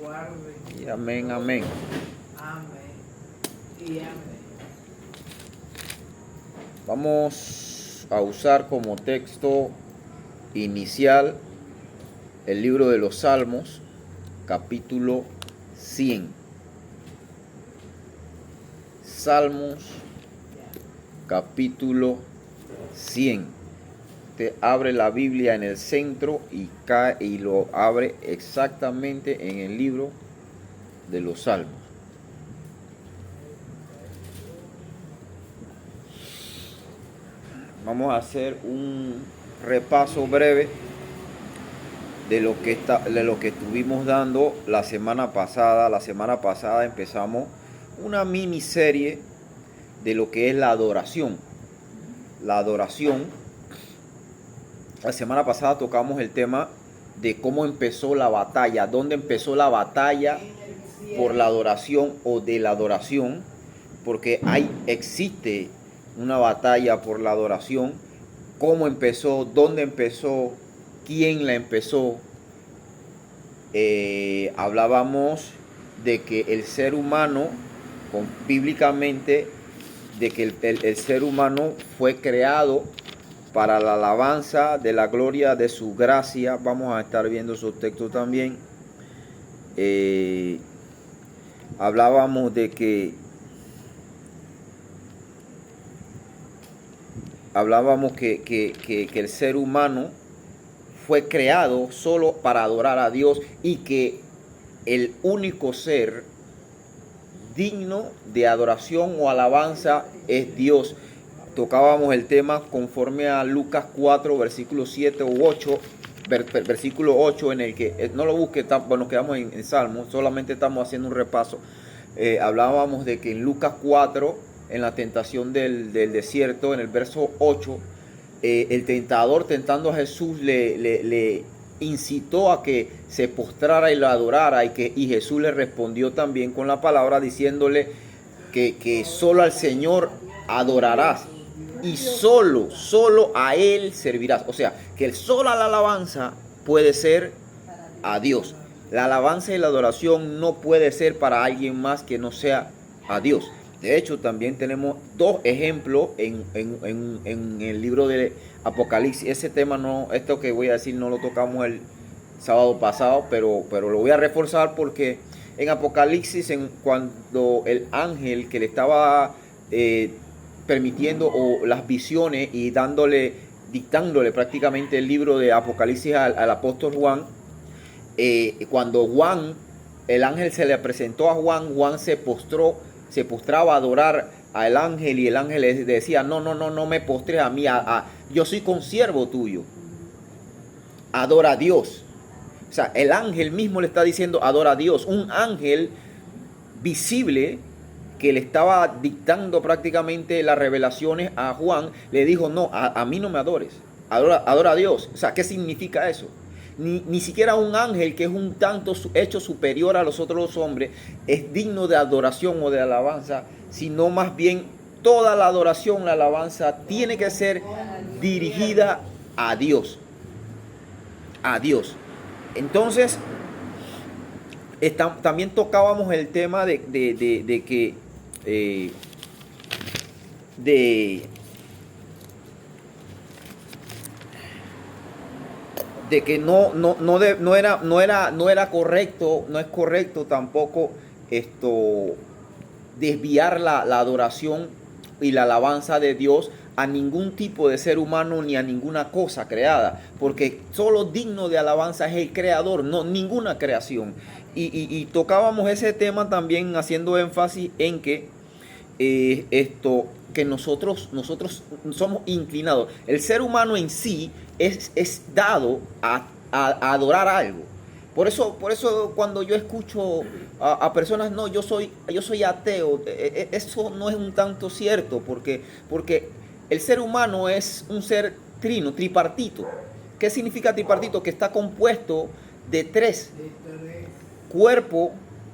guarde. Y amén, amén. Amén. Y amén. Vamos a usar como texto inicial el libro de los Salmos, capítulo 100. Salmos, capítulo 100. Te abre la Biblia en el centro y cae y lo abre exactamente en el libro de los Salmos. Vamos a hacer un repaso breve de lo que estuvimos dando la semana pasada. La semana pasada empezamos una miniserie de lo que es la adoración. La adoración. La semana pasada tocamos el tema de cómo empezó la batalla, dónde empezó la batalla por la adoración o de la adoración, porque existe una batalla por la adoración, cómo empezó, dónde empezó, quién la empezó. Hablábamos de que el ser humano, bíblicamente, de que el ser humano fue creado para la alabanza de la gloria de su gracia. Vamos a estar viendo esos textos también. Hablábamos de que el ser humano fue creado solo para adorar a Dios y que el único ser digno de adoración o alabanza es Dios. Tocábamos el tema conforme a Lucas 4, versículo 7 u 8, versículo 8, en el que, no lo busque, nos quedamos en Salmos, solamente estamos haciendo un repaso. Hablábamos de que en Lucas 4, en la tentación del desierto, en el verso 8, el tentador tentando a Jesús le incitó a que se postrara y lo adorara, y Jesús le respondió también con la palabra diciéndole que solo al Señor adorarás y solo a Él servirás. O sea, que solo la alabanza puede ser a Dios. La alabanza y la adoración no puede ser para alguien más que no sea a Dios. De hecho, también tenemos dos ejemplos en el libro de Apocalipsis. Ese tema esto que voy a decir no lo tocamos el sábado pasado, pero lo voy a reforzar porque en Apocalipsis, cuando el ángel que le estaba permitiendo o las visiones y dictándole prácticamente el libro de Apocalipsis al apóstol Juan, cuando el ángel se le presentó a Juan se postraba a adorar al ángel, y el ángel le decía, no me postres a mí, yo soy consiervo tuyo, adora a Dios. O sea, el ángel mismo le está diciendo, adora a Dios. Un ángel visible que le estaba dictando prácticamente las revelaciones a Juan, le dijo, no, a mí no me adores, adora a Dios. O sea, ¿qué significa eso? Ni siquiera un ángel, que es un tanto hecho superior a los otros hombres, es digno de adoración o de alabanza, sino más bien toda la adoración, la alabanza, tiene que ser dirigida a Dios. A Dios. Entonces, también tocábamos el tema de que no era correcto, no es correcto tampoco desviar la adoración y la alabanza de Dios a ningún tipo de ser humano ni a ninguna cosa creada, porque solo digno de alabanza es el creador, no ninguna creación. Y tocábamos ese tema también haciendo énfasis en que que nosotros somos inclinados. El ser humano en sí es dado a adorar algo. Por eso cuando yo escucho a personas, no, yo soy ateo, eso no es un tanto cierto, porque el ser humano es un ser tripartito. ¿Qué significa tripartito? Que está compuesto de tres: cuerpo,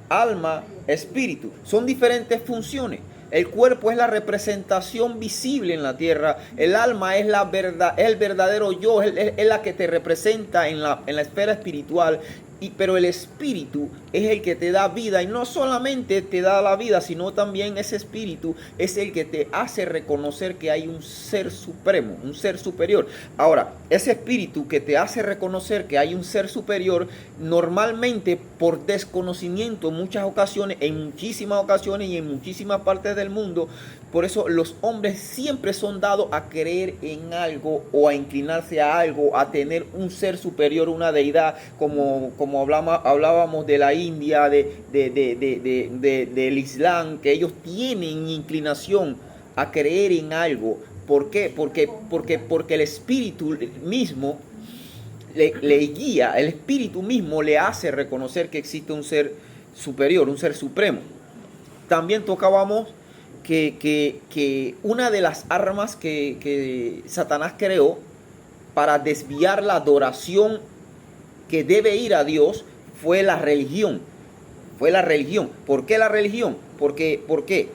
alma, espíritu. Son diferentes funciones. El cuerpo es la representación visible en la tierra. El alma es el verdadero yo, es la que te representa en la esfera espiritual. pero el espíritu es el que te da vida, y no solamente te da la vida, sino también ese espíritu es el que te hace reconocer que hay un ser supremo, un ser superior. Ahora, ese espíritu que te hace reconocer que hay un ser superior, normalmente por desconocimiento, en muchísimas ocasiones y en muchísimas partes del mundo, por eso los hombres siempre son dados a creer en algo o a inclinarse a algo, a tener un ser superior, una deidad, como hablábamos de la India, del Islam, que ellos tienen inclinación a creer en algo. ¿Por qué? Porque el espíritu mismo le guía, el espíritu mismo le hace reconocer que existe un ser superior, un ser supremo. También tocábamos que una de las armas que Satanás creó para desviar la adoración que debe ir a Dios fue la religión. ¿Por qué la religión? ¿Por qué? Porque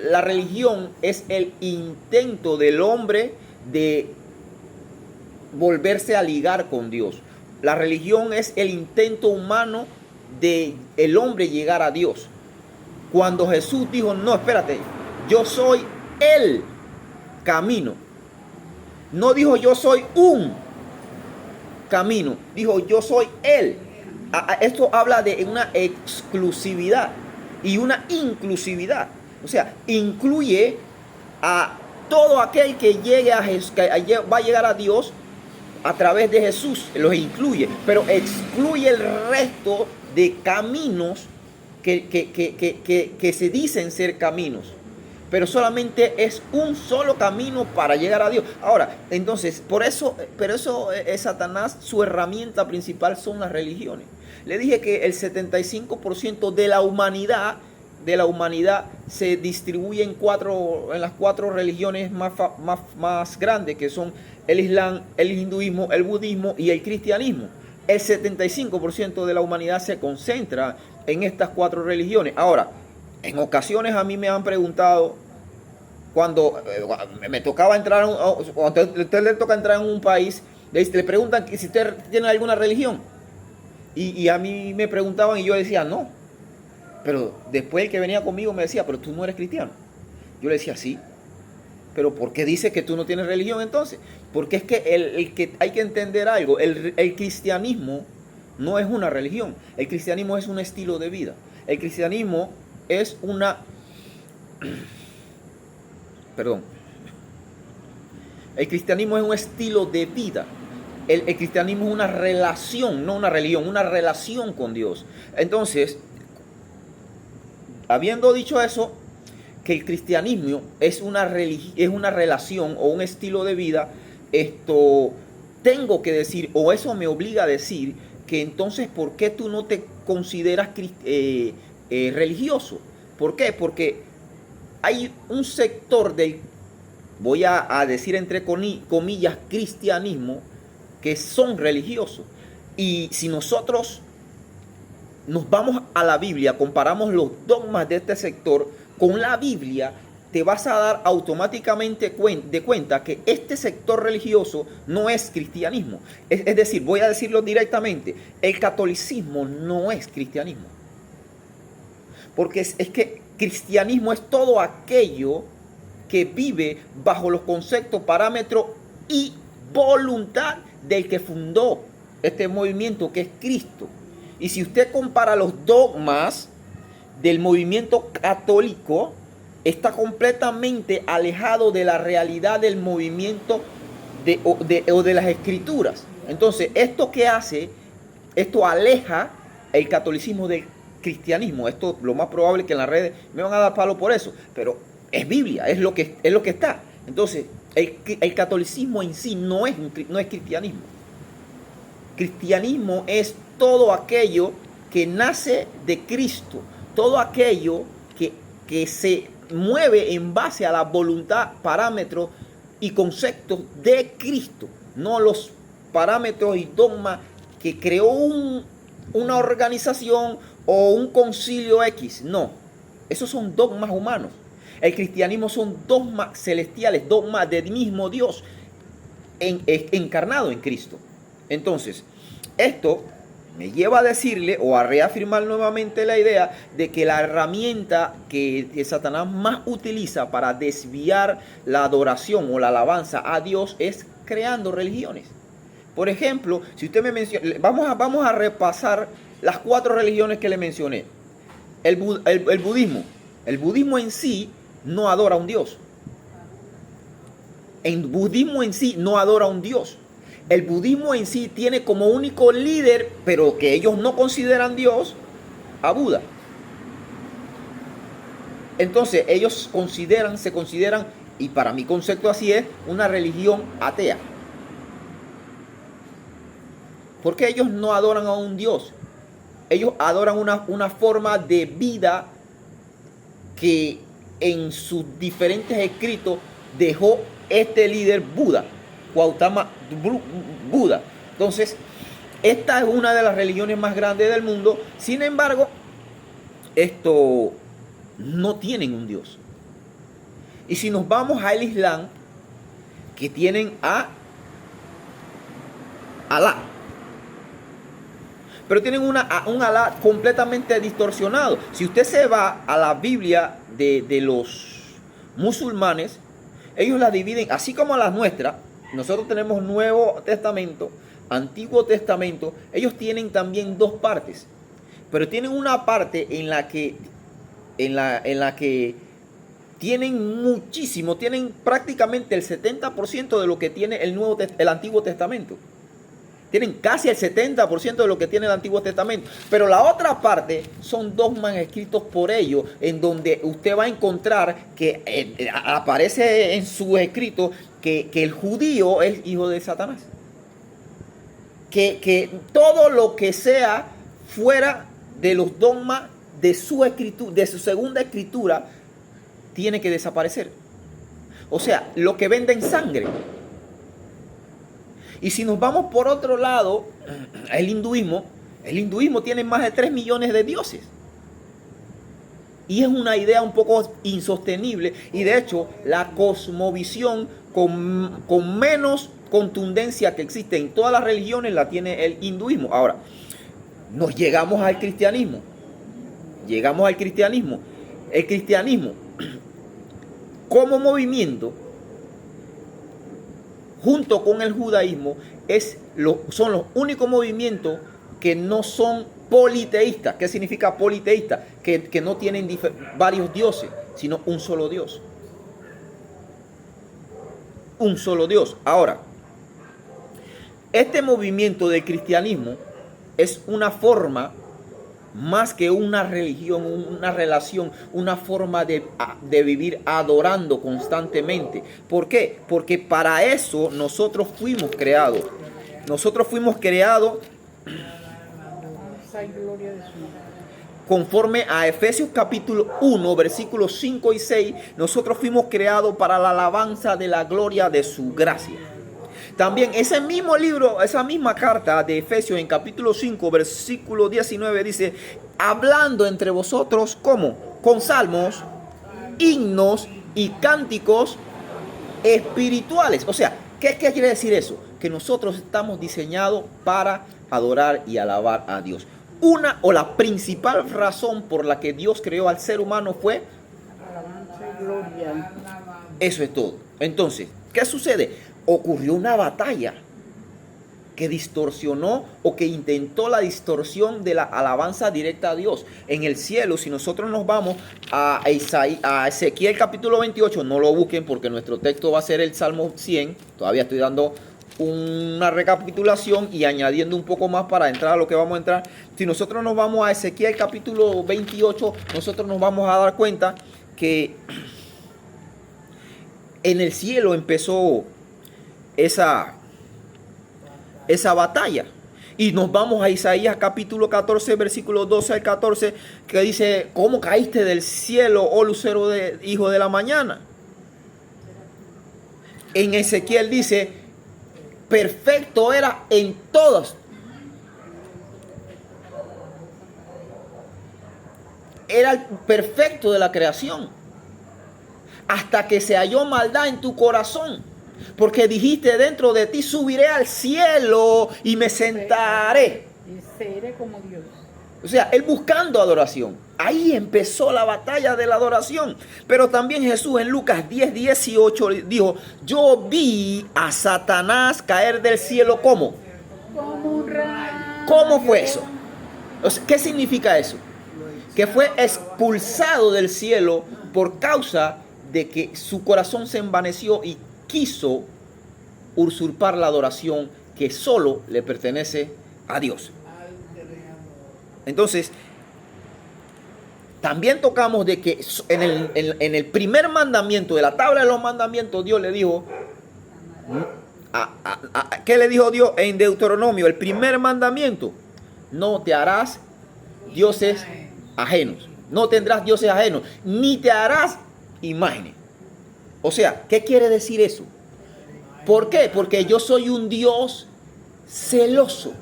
la religión es el intento del hombre de volverse a ligar con Dios. La religión es el intento humano de el hombre llegar a Dios. Cuando Jesús dijo, no, espérate, yo soy el camino. No dijo yo soy un camino, dijo yo soy él. Esto habla de una exclusividad y una inclusividad. O sea, incluye a todo aquel que llegue a Jesús, que va a llegar a Dios a través de Jesús, los incluye, pero excluye el resto de caminos que se dicen ser caminos, pero solamente es un solo camino para llegar a Dios. Ahora, entonces, pero eso es Satanás, su herramienta principal son las religiones. Le dije que el 75% de la humanidad se distribuye en las cuatro religiones más grandes, que son el Islam, el hinduismo, el budismo y el cristianismo. El 75% de la humanidad se concentra en estas cuatro religiones. Ahora, en ocasiones a mí me han preguntado, cuando me tocaba entrar, cuando a usted le toca entrar en un país, le preguntan si usted tiene alguna religión. Y a mí me preguntaban y yo decía no. Pero después el que venía conmigo me decía, pero tú no eres cristiano. Yo le decía, sí. Pero ¿por qué dice que tú no tienes religión entonces? Porque es que el que hay que entender algo. El cristianismo no es una religión. El cristianismo es un estilo de vida. El cristianismo es una... Perdón. El cristianismo es un estilo de vida. El cristianismo es una relación, no una religión, una relación con Dios. Entonces, habiendo dicho eso, que el cristianismo es una relación o un estilo de vida, tengo que decir, o eso me obliga a decir, que entonces, ¿por qué tú no te consideras religioso? ¿Por qué? Porque hay un sector voy a decir entre comillas, cristianismo, que son religiosos. Y si nosotros nos vamos a la Biblia, comparamos los dogmas de este sector con la Biblia, te vas a dar automáticamente de cuenta que este sector religioso no es cristianismo. Es decir, voy a decirlo directamente, el catolicismo no es cristianismo. Porque es que cristianismo es todo aquello que vive bajo los conceptos, parámetros y voluntad del que fundó este movimiento, que es Cristo. Y si usted compara los dogmas del movimiento católico, está completamente alejado de la realidad del movimiento o de las escrituras. Entonces, ¿esto qué hace? Esto aleja el catolicismo del cristianismo. Esto lo más probable es que en las redes me van a dar palo por eso, pero es Biblia, es lo que está. Entonces, el catolicismo en sí no es cristianismo. Cristianismo es todo aquello que nace de Cristo, todo aquello que se mueve en base a la voluntad, parámetros y conceptos de Cristo, no los parámetros y dogmas que creó una organización o un concilio X. No, esos son dogmas humanos. El cristianismo son dogmas celestiales, dogmas del mismo Dios encarnado en Cristo. Entonces, esto me lleva a decirle o a reafirmar nuevamente la idea de que la herramienta que Satanás más utiliza para desviar la adoración o la alabanza a Dios es creando religiones. Por ejemplo, si usted me menciona, vamos a repasar las 4 religiones que le mencioné. El budismo. El budismo en sí no adora a un Dios. El budismo en sí no adora a un Dios. El budismo en sí tiene como único líder, pero que ellos no consideran Dios, a Buda. Entonces ellos se consideran, y para mi concepto así es, una religión atea. Porque ellos no adoran a un Dios. Ellos adoran una forma de vida que en sus diferentes escritos dejó este líder Buda, Gautama Buda. Entonces, esta es una de las religiones más grandes del mundo. Sin embargo, esto no tienen un Dios. Y si nos vamos al Islam, que tienen a Alá, pero tienen un Alá completamente distorsionado. Si usted se va a la Biblia de los musulmanes, ellos la dividen, así como a las nuestras. Nosotros tenemos Nuevo Testamento, Antiguo Testamento. Ellos tienen también 2 partes, pero tienen una parte en la que tienen muchísimo, tienen prácticamente el 70% de lo que tiene el Antiguo Testamento. Tienen casi el 70% de lo que tiene el Antiguo Testamento. Pero la otra parte son dogmas escritos por ellos, en donde usted va a encontrar que aparece en su escrito que el judío es hijo de Satanás. Que todo lo que sea fuera de los dogmas de su escritura, de su segunda escritura, tiene que desaparecer. O sea, lo que venden sangre. Y si nos vamos por otro lado, el hinduismo tiene más de 3 millones de dioses. Y es una idea un poco insostenible. Y de hecho, la cosmovisión con menos contundencia que existe en todas las religiones la tiene el hinduismo. Ahora, nos llegamos al cristianismo. El cristianismo, como movimiento, junto con el judaísmo, son los únicos movimientos que no son politeístas. ¿Qué significa politeísta? Que no tienen varios dioses, sino un solo Dios. Un solo Dios. Ahora, este movimiento del cristianismo es una forma, más que una religión, una relación, una forma de vivir adorando constantemente. ¿Por qué? Porque para eso nosotros fuimos creados. Nosotros fuimos creados conforme a Efesios capítulo 1, versículos 5 y 6. Nosotros fuimos creados para la alabanza de la gloria de su gracia. También ese mismo libro, esa misma carta de Efesios en capítulo 5, versículo 19 dice, hablando entre vosotros, ¿cómo? Con salmos, himnos y cánticos espirituales. O sea, ¿qué quiere decir eso? Que nosotros estamos diseñados para adorar y alabar a Dios. La principal razón por la que Dios creó al ser humano fue alabanza y gloria. Eso es todo. Entonces, ¿qué sucede? Ocurrió una batalla que distorsionó o que intentó la distorsión de la alabanza directa a Dios. En el cielo, si nosotros nos vamos a Ezequiel capítulo 28, no lo busquen porque nuestro texto va a ser el Salmo 100. Todavía estoy dando una recapitulación y añadiendo un poco más para entrar a lo que vamos a entrar. Si nosotros nos vamos a Ezequiel capítulo 28, nosotros nos vamos a dar cuenta que en el cielo empezó esa batalla. Y nos vamos a Isaías capítulo 14, versículos 12 al 14, que dice, ¿cómo caíste del cielo, oh lucero hijo de la mañana? En Ezequiel dice, perfecto era en todos. Era el perfecto de la creación. Hasta que se halló maldad en tu corazón. Porque dijiste dentro de ti, subiré al cielo y me sentaré seré como Dios. O sea, él buscando adoración. Ahí empezó la batalla de la adoración. Pero también Jesús en Lucas 10:18 dijo, yo vi a Satanás caer del cielo. ¿Cómo? Como un rayo. ¿Cómo fue eso? O sea, ¿qué significa eso? Que fue expulsado del cielo por causa de que su corazón se envaneció y quiso usurpar la adoración que solo le pertenece a Dios. Entonces, también tocamos de que en el primer mandamiento de la tabla de los mandamientos, Dios le dijo, ¿qué le dijo Dios en Deuteronomio? El primer mandamiento, no te harás dioses ajenos, no tendrás dioses ajenos, ni te harás imágenes. O sea, ¿qué quiere decir eso? ¿Por qué? Porque yo soy un Dios celoso.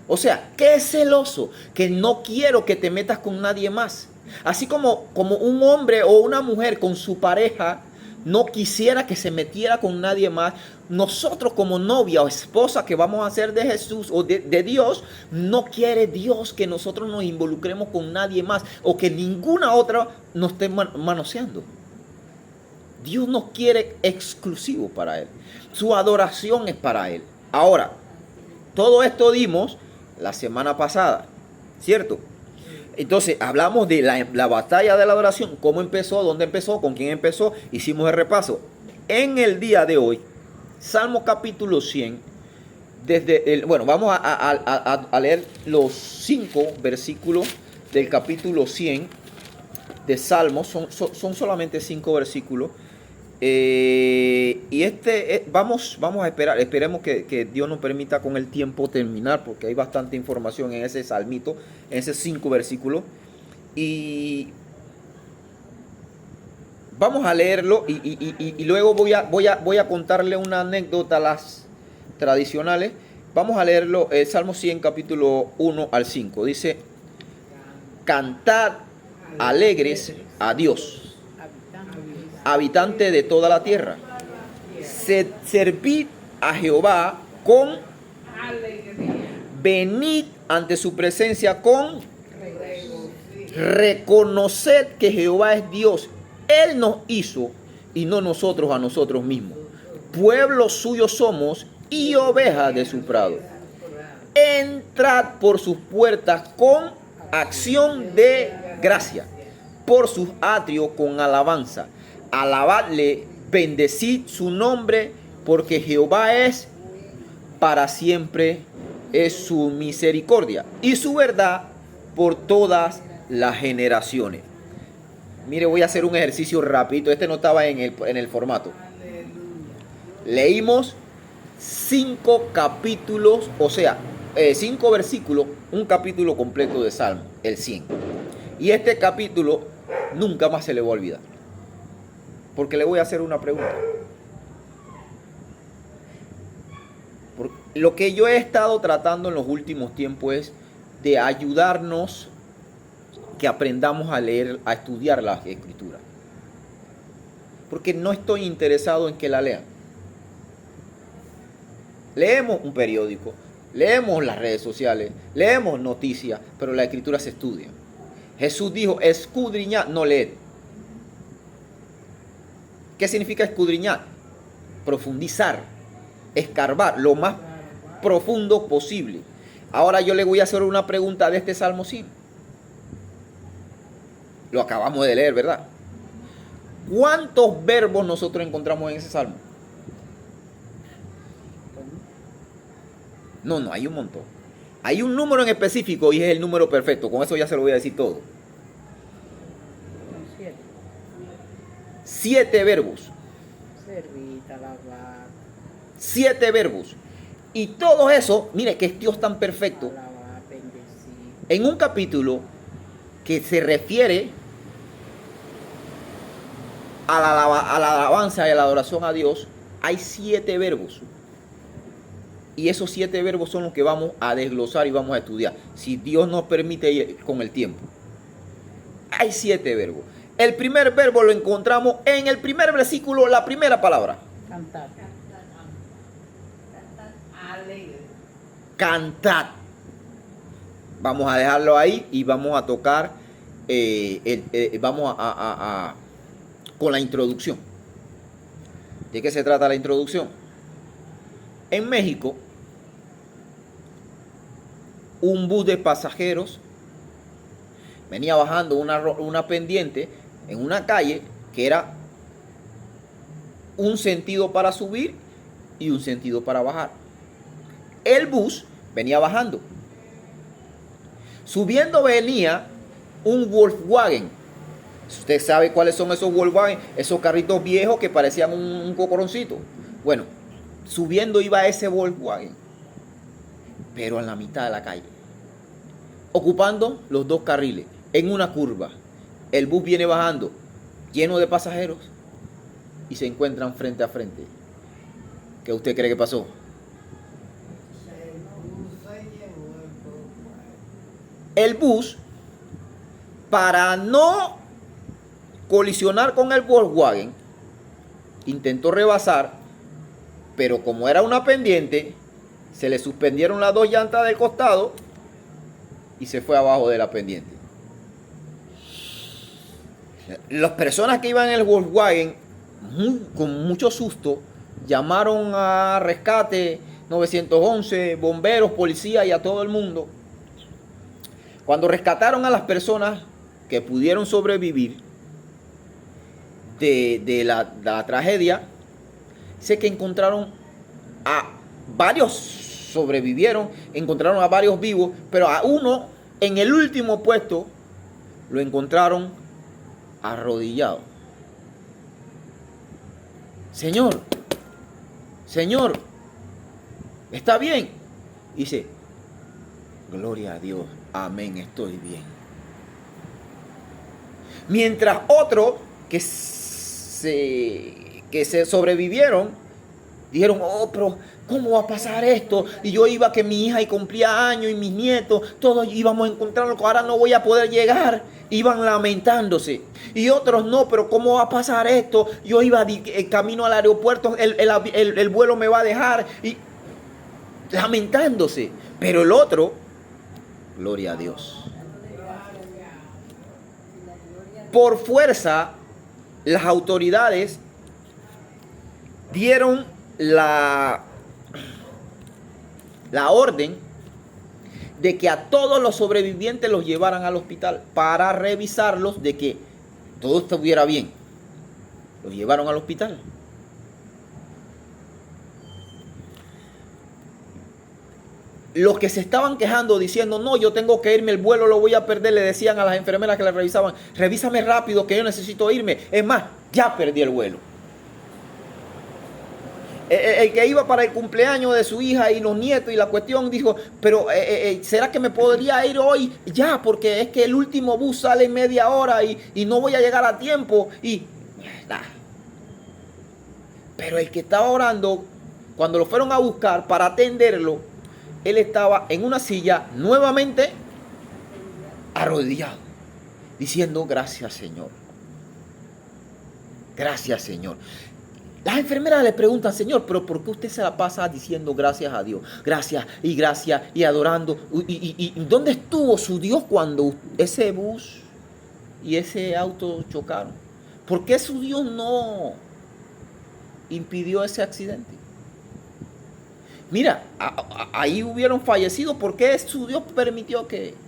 O sea, ¿qué es celoso? Que no quiero que te metas con nadie más. Así como un hombre o una mujer con su pareja no quisiera que se metiera con nadie más, nosotros como novia o esposa que vamos a ser de Jesús o de Dios, no quiere Dios que nosotros nos involucremos con nadie más o que ninguna otra nos esté manoseando. Dios nos quiere exclusivo para Él. Su adoración es para Él. Ahora, todo esto dimos la semana pasada, ¿cierto? Entonces hablamos de la batalla de la adoración, cómo empezó, dónde empezó, con quién empezó, hicimos el repaso. En el día de hoy, Salmo capítulo 100, vamos a leer los 5 versículos del capítulo 100 de Salmos, son solamente 5 versículos. Vamos a esperemos que Dios nos permita con el tiempo terminar, porque hay bastante información en ese salmito, en esos 5 versículos, y vamos a leerlo y luego voy a contarle una anécdota, las tradicionales. Vamos a leerlo, el Salmo 100, capítulo 1 al 5, dice, cantad alegres a Dios, habitante de toda la tierra. Servid a Jehová con alegría. Venid ante su presencia con reconoced que Jehová es Dios. Él nos hizo y no nosotros a nosotros mismos. Pueblo suyo somos y ovejas de su prado. Entrad por sus puertas con acción de gracia, por sus atrios con alabanza. Alabadle, bendecid su nombre, porque Jehová es para siempre, es su misericordia y su verdad por todas las generaciones. Mire, voy a hacer un ejercicio rapidito. Este no estaba en el formato. Leímos 5 capítulos, o sea, 5 versículos, un capítulo completo de Salmo, el 100. Y este capítulo nunca más se le va a olvidar. Porque le voy a hacer una pregunta. Lo que yo he estado tratando en los últimos tiempos es de ayudarnos que aprendamos a leer, a estudiar las escrituras. Porque no estoy interesado en que la lean. Leemos un periódico, leemos las redes sociales, leemos noticias, pero la escritura se estudia. Jesús dijo, escudriñad, no leed. ¿Qué significa escudriñar? Profundizar, escarbar lo más profundo posible. Ahora yo le voy a hacer una pregunta de este Salmo 100. Lo acabamos de leer, ¿verdad? ¿Cuántos verbos nosotros encontramos en ese Salmo? No, hay un montón. Hay un número en específico y es el número perfecto. Con eso ya se lo voy a decir todo. 7 verbos. Servir, alabar. 7 verbos. Y todo eso, mire que es Dios tan perfecto. Alabar, bendecir. En un capítulo que se refiere a la alabanza y a la adoración a Dios, hay 7 verbos. Y esos 7 verbos son los que vamos a desglosar y vamos a estudiar, si Dios nos permite con el tiempo. Hay 7 verbos. El primer verbo lo encontramos en el primer versículo, la primera palabra. Cantar. Alegre. Cantad. vamos a dejarlo ahí y vamos a tocar, con la introducción. ¿De qué se trata la introducción? En México, un bus de pasajeros venía bajando una pendiente en una calle que era un sentido para subir y un sentido para bajar. El bus venía bajando. Subiendo venía un Volkswagen. Usted sabe cuáles son esos Volkswagen, esos carritos viejos que parecían un cocoroncito. Bueno, subiendo iba ese Volkswagen, pero en la mitad de la calle, ocupando los dos carriles, en una curva. El bus viene bajando, lleno de pasajeros, y se encuentran frente a frente. ¿Qué usted cree que pasó? El bus, para no colisionar con el Volkswagen, intentó rebasar, pero como era una pendiente, se le suspendieron las dos llantas del costado y se fue abajo de la pendiente. Las personas que iban en el Volkswagen, con mucho susto, llamaron a rescate 911, bomberos, policía y a todo el mundo. Cuando rescataron a las personas que pudieron sobrevivir de la tragedia, sé que encontraron a varios, sobrevivieron, encontraron a varios vivos, pero a uno en el último puesto lo encontraron arrodillado. Señor, ¿está bien? Dice, gloria a Dios, amén, estoy bien. Mientras otros que se sobrevivieron, dijeron, oh, pero ¿cómo va a pasar esto? Y yo iba que mi hija y cumplía años y mis nietos, todos íbamos a encontrarlo, ahora no voy a poder llegar. Iban lamentándose. Y otros no, pero ¿cómo va a pasar esto? Yo iba camino al aeropuerto, el vuelo me va a dejar. Y lamentándose. Pero el otro, gloria a Dios. Por fuerza, las autoridades dieron la orden de que a todos los sobrevivientes los llevaran al hospital para revisarlos de que todo estuviera bien. Los llevaron al hospital. Los que se estaban quejando diciendo, no, yo tengo que irme, el vuelo lo voy a perder, le decían a las enfermeras que la revisaban, revísame rápido que yo necesito irme. Es más, ya perdí el vuelo. El que iba para el cumpleaños de su hija y los nietos y la cuestión dijo, pero ¿será que me podría ir hoy? Ya, porque es que el último bus sale en media hora y no voy a llegar a tiempo. Pero el que estaba orando, cuando lo fueron a buscar para atenderlo, él estaba en una silla nuevamente arrodillado, diciendo, gracias Señor. Gracias Señor. Las enfermeras le preguntan, Señor, pero ¿por qué usted se la pasa diciendo gracias a Dios? Gracias y adorando. ¿Y dónde estuvo su Dios cuando ese bus y ese auto chocaron? ¿Por qué su Dios no impidió ese accidente? Mira, ahí hubieron fallecidos. ¿Por qué su Dios permitió que...?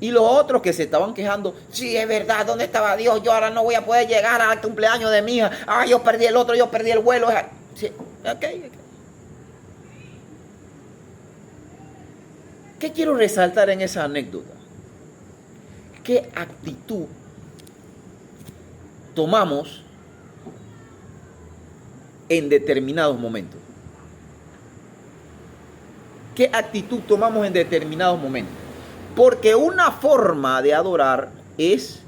Y los otros que se estaban quejando, sí, es verdad, ¿dónde estaba Dios? Yo ahora no voy a poder llegar al cumpleaños de mi hija. Ah, yo perdí el otro, yo perdí el vuelo. Sí, okay. ¿Qué quiero resaltar en esa anécdota? ¿Qué actitud tomamos en determinados momentos? ¿Qué actitud tomamos en determinados momentos? Porque una forma de adorar es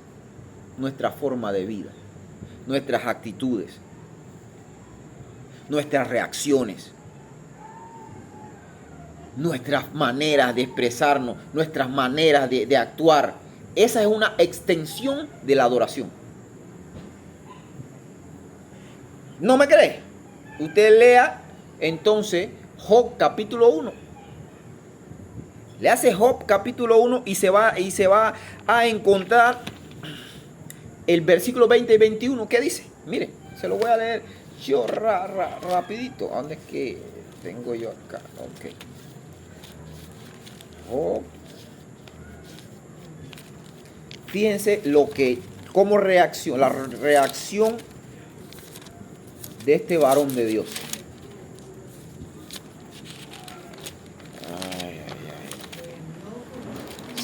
nuestra forma de vida, nuestras actitudes, nuestras reacciones, nuestras maneras de expresarnos, nuestras maneras de actuar. Esa es una extensión de la adoración. ¿No me cree? Usted lea entonces Job capítulo 1. Le hace Job capítulo 1 y se va a encontrar el versículo 20 y 21. ¿Qué dice? Mire, se lo voy a leer yo rapidito. ¿Dónde es que tengo yo acá? Ok. Job. Fíjense cómo la reacción de este varón de Dios.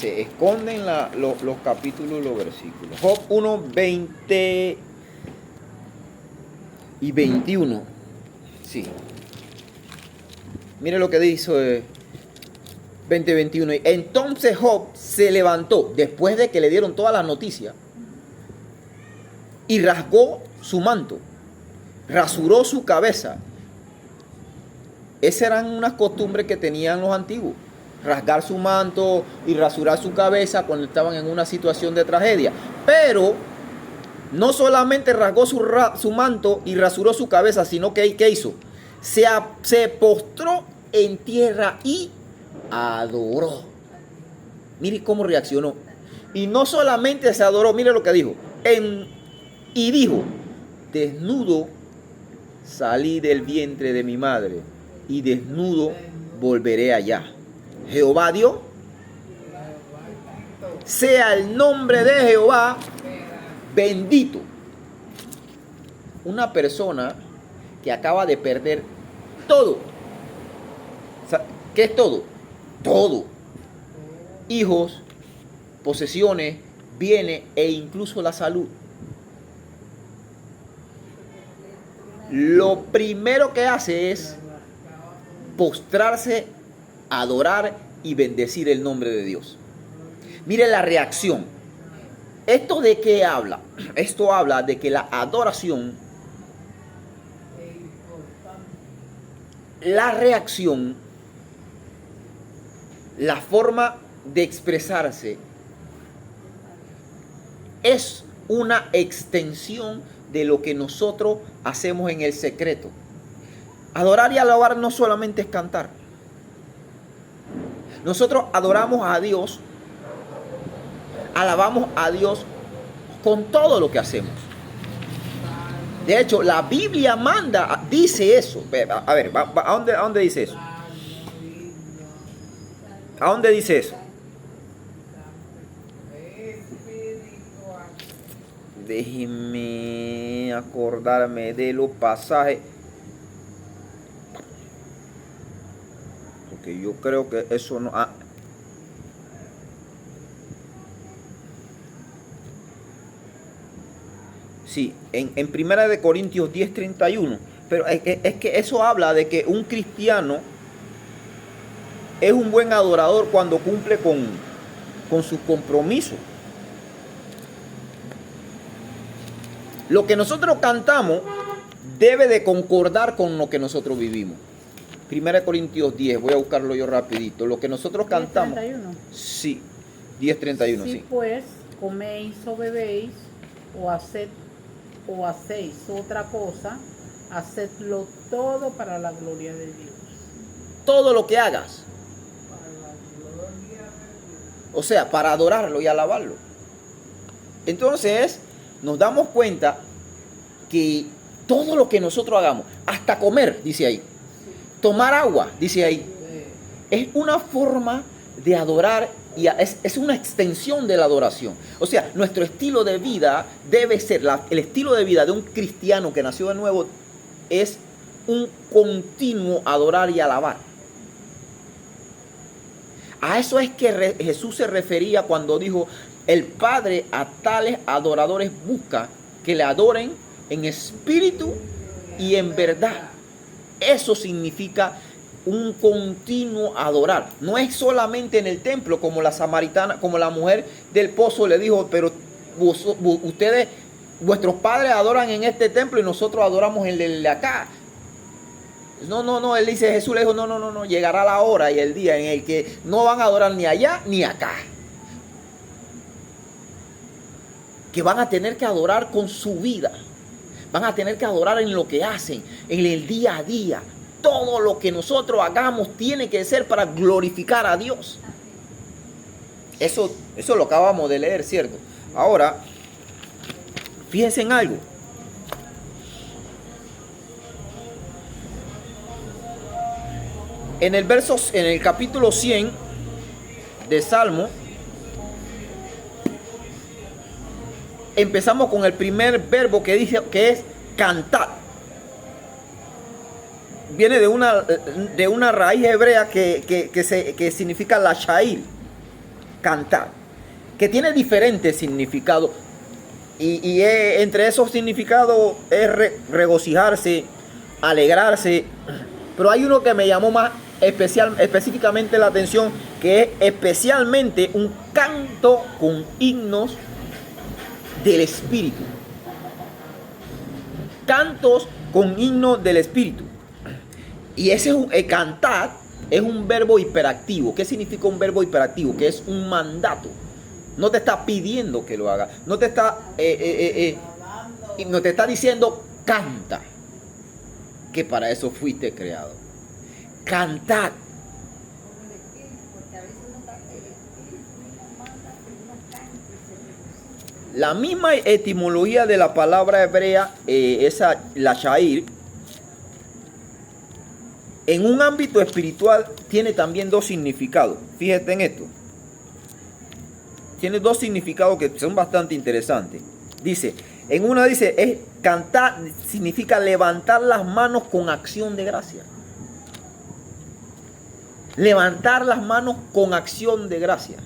Se esconden los capítulos y los versículos. Job 1, 20 y 21. Sí. Mire lo que dice 20 y 21. Entonces Job se levantó después de que le dieron todas las noticias y rasgó su manto, rasuró su cabeza. Esas eran unas costumbres que tenían los antiguos. Rasgar su manto y rasurar su cabeza cuando estaban en una situación de tragedia. Pero no solamente rasgó su manto y rasuró su cabeza, sino que ¿qué hizo? Se postró en tierra y adoró. Mire cómo reaccionó. Y no solamente se adoró, mire lo que dijo. Y dijo: desnudo salí del vientre de mi madre y desnudo volveré allá. Jehová dio, sea el nombre de Jehová bendito. Una persona que acaba de perder todo. ¿Qué es todo? Todo. Hijos, posesiones, bienes e incluso la salud. Lo primero que hace es postrarse, adorar y bendecir el nombre de Dios. Mire la reacción. ¿Esto de qué habla? Esto habla de que la adoración, la reacción, la forma de expresarse es una extensión de lo que nosotros hacemos en el secreto. Adorar y alabar no solamente es cantar. Nosotros adoramos a Dios, alabamos a Dios con todo lo que hacemos. De hecho, la Biblia dice eso. A ver, ¿a dónde dice eso? ¿A dónde dice eso? Déjeme acordarme de los pasajes. Porque yo creo que eso no... Sí, en Primera de Corintios 10:31. Pero es que eso habla de que un cristiano es un buen adorador cuando cumple con sus compromisos. Lo que nosotros cantamos debe de concordar con lo que nosotros vivimos. 1 Corintios 10, voy a buscarlo yo rapidito. Lo que nosotros cantamos. 10:31. Sí, 10:31, sí. Si pues coméis o bebéis o hacéis otra cosa, hacedlo todo para la gloria de Dios. Todo lo que hagas. O sea, para adorarlo y alabarlo. Entonces, nos damos cuenta que todo lo que nosotros hagamos, hasta comer, dice ahí, tomar agua, dice ahí, es una forma de adorar y es una extensión de la adoración. O sea, nuestro estilo de vida debe ser, el estilo de vida de un cristiano que nació de nuevo es un continuo adorar y alabar. A eso es que Jesús se refería cuando dijo: el Padre a tales adoradores busca que le adoren en espíritu y en verdad. Eso significa un continuo adorar. No es solamente en el templo, como la samaritana, como la mujer del pozo le dijo: pero ustedes, vuestros padres adoran en este templo y nosotros adoramos en el de acá. No, él dice, Jesús le dijo, no, llegará la hora y el día en el que no van a adorar ni allá ni acá. Que van a tener que adorar con su vida. Van a tener que adorar en lo que hacen, en el día a día. Todo lo que nosotros hagamos tiene que ser para glorificar a Dios. Eso lo acabamos de leer, ¿cierto? Ahora, fíjense en algo. En el capítulo 100 de Salmo, empezamos con el primer verbo que dice que es cantar. Viene de una raíz hebrea que significa la shail, cantar, que tiene diferentes significados. Y entre esos significados es regocijarse, alegrarse. Pero hay uno que me llamó más específicamente la atención, que es especialmente un canto con himnos del Espíritu. Cantos con himnos del Espíritu. Y ese cantar es un verbo hiperactivo. ¿Qué significa un verbo hiperactivo? Que es un mandato. No te está pidiendo que lo haga. No te está diciendo canta. Que para eso fuiste creado. Cantad. La misma etimología de la palabra hebrea, la shair, en un ámbito espiritual tiene también dos significados. Fíjate en esto. Tiene dos significados que son bastante interesantes. En una dice, es cantar, significa levantar las manos con acción de gracia. Levantar las manos con acción de gracia.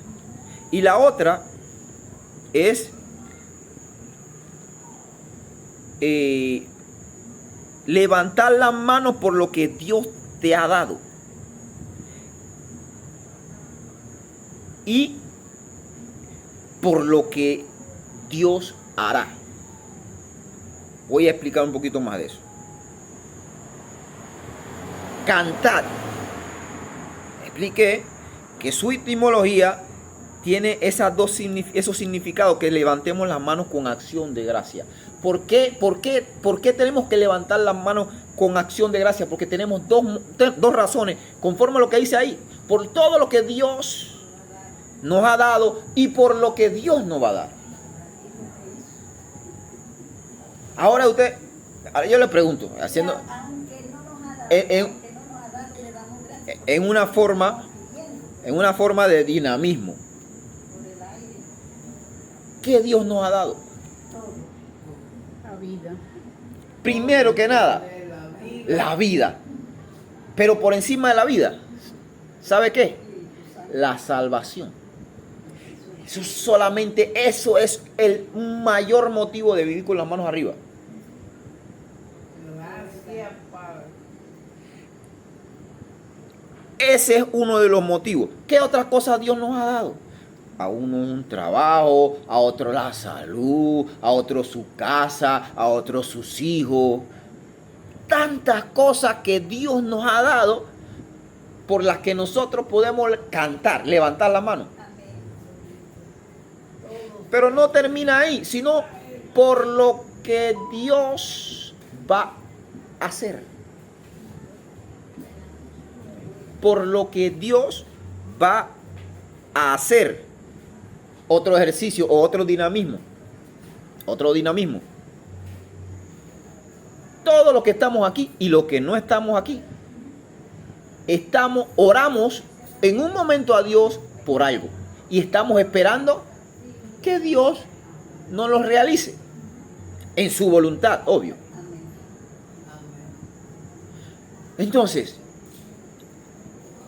Y la otra es levantar las manos por lo que Dios te ha dado. Y por lo que Dios hará. Voy a explicar un poquito más de eso. Cantar. Expliqué que su etimología tiene esos significados, que levantemos las manos con acción de gracia. ¿Por qué tenemos que levantar las manos con acción de gracia? Porque tenemos dos razones, conforme a lo que dice ahí. Por todo lo que Dios nos ha dado y por lo que Dios nos va a dar. Ahora yo le pregunto, haciendo en una forma de dinamismo. ¿Qué Dios nos ha dado? La vida. Primero que nada, la vida. Pero por encima de la vida, ¿sabe qué? La salvación. Eso es el mayor motivo de vivir con las manos arriba. Gracias, Padre. Ese es uno de los motivos. ¿Qué otras cosas Dios nos ha dado? A uno un trabajo, a otro la salud, a otro su casa, a otro sus hijos. Tantas cosas que Dios nos ha dado por las que nosotros podemos cantar, levantar la mano. Pero no termina ahí, sino por lo que Dios va a hacer. Por lo que Dios va a hacer. Otro ejercicio o otro dinamismo. Todos los que estamos aquí y los que no estamos aquí, oramos en un momento a Dios por algo. Y estamos esperando que Dios nos lo realice. En su voluntad, obvio. Entonces,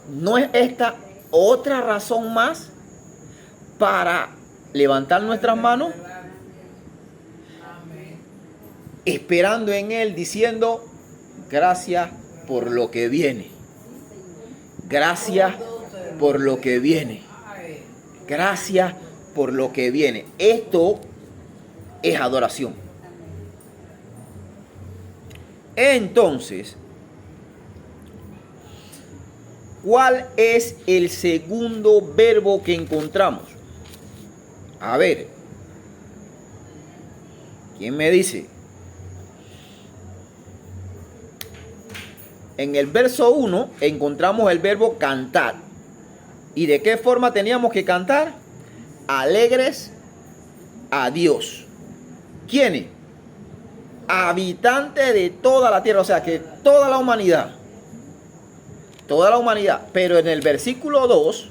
¿no es esta otra razón más para levantar nuestras manos? Esperando en Él, diciendo, gracias por lo que viene. Gracias por lo que viene. Gracias por lo que viene. Esto es adoración. Entonces, ¿cuál es el segundo verbo que encontramos? A ver, ¿quién me dice? En el verso 1 encontramos el verbo cantar. ¿Y de qué forma teníamos que cantar? alegres a Dios. ¿Quiénes? Habitantes de toda la tierra, o sea que toda la humanidad. Toda la humanidad. Pero en el versículo 2